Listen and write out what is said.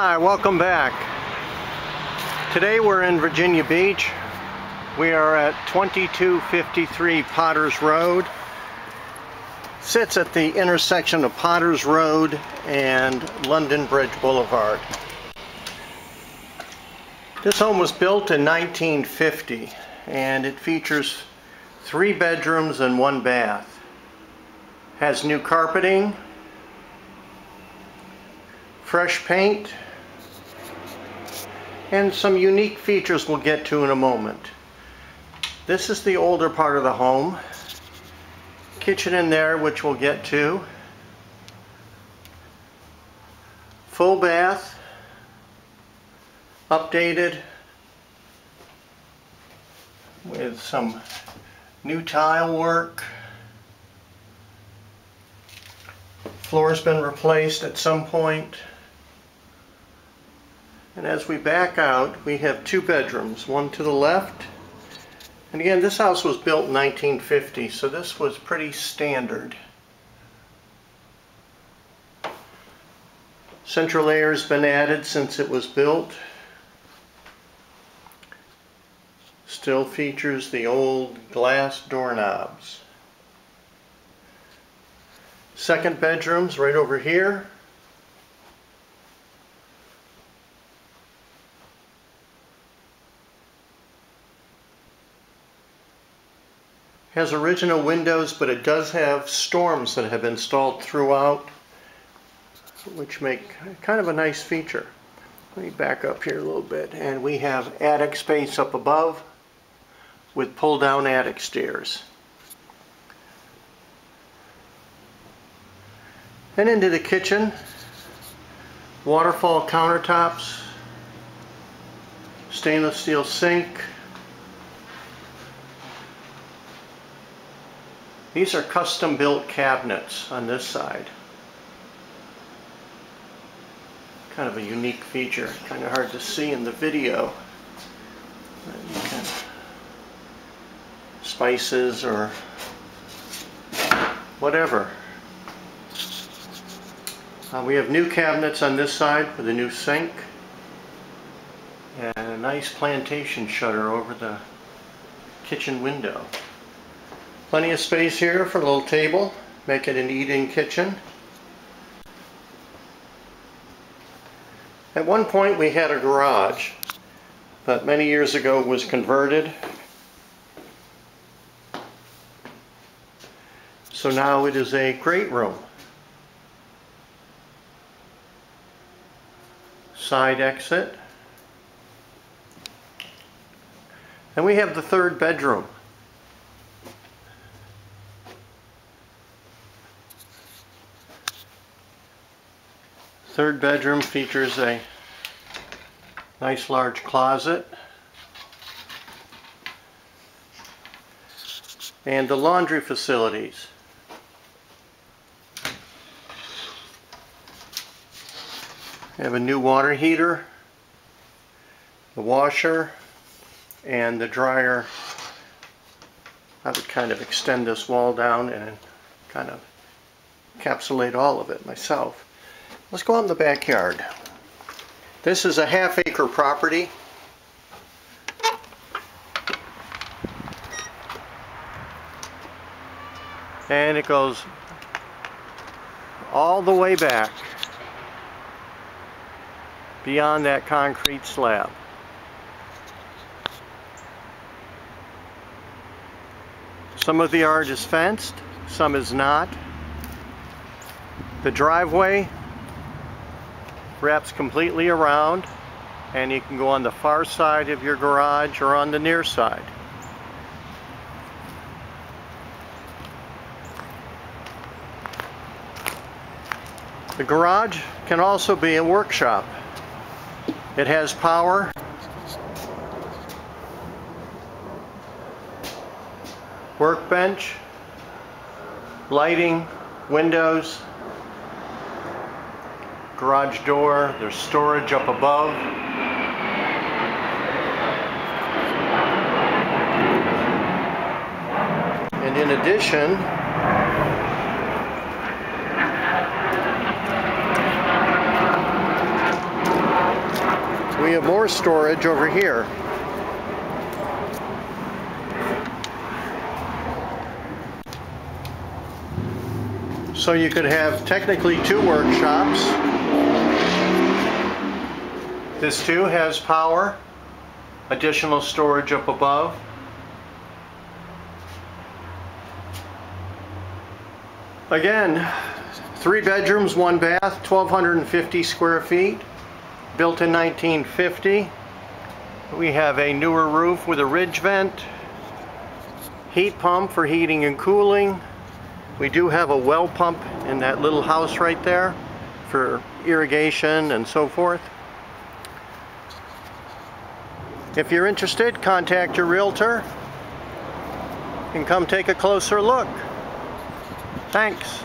Hi, welcome back. Today we're in Virginia Beach. We are at 2253 Potters Road. Sits at the intersection of Potters Road and London Bridge Boulevard. This home was built in 1950 and it features 3 bedrooms and 1 bath. Has new carpeting, fresh paint, and some unique features we'll get to in a moment. This is the older part of the home. Kitchen in there, which we'll get to. Full bath, updated with some new tile work. Floor's been replaced at some point. And as we back out, we have 2 bedrooms, one to the left. And again, this house was built in 1950, so this was pretty standard. Central air has been added since it was built. Still features the old glass doorknobs. Second bedroom's right over here. Has original windows, but it does have storms that have been installed throughout, which make kind of a nice feature. Let me back up here a little bit, and we have attic space up above with pull-down attic stairs. And into the kitchen, waterfall countertops, stainless steel sink. These are custom built cabinets on this side. Kind of a unique feature, kind of hard to see in the video. You can, spices or whatever. We have new cabinets on this side with a new sink and a nice plantation shutter over the kitchen window. Plenty of space here for a little table, make it an eat-in kitchen. At one point we had a garage, but many years ago it was converted. So now it is a great room. Side exit. And we have the 3rd bedroom. Third bedroom features a nice large closet and the laundry facilities. We have a new water heater, the washer, and the dryer. I would kind of extend this wall down and kind of encapsulate all of it myself. Let's go out in the backyard. This is a half-acre property. And it goes all the way back beyond that concrete slab. Some of the yard is fenced, some is not. The driveway wraps completely around, and you can go on the far side of your garage or on the near side. The garage can also be a workshop. It has power, workbench, lighting, windows, garage door, there's storage up above. And in addition, we have more storage over here. So you could have technically 2 workshops. This too has power, additional storage up above. Again, 3 bedrooms, 1 bath, 1,250 square feet, built in 1950. We have a newer roof with a ridge vent, heat pump for heating and cooling. We do have a well pump in that little house right there for irrigation and so forth. If you're interested, contact your realtor and come take a closer look. Thanks.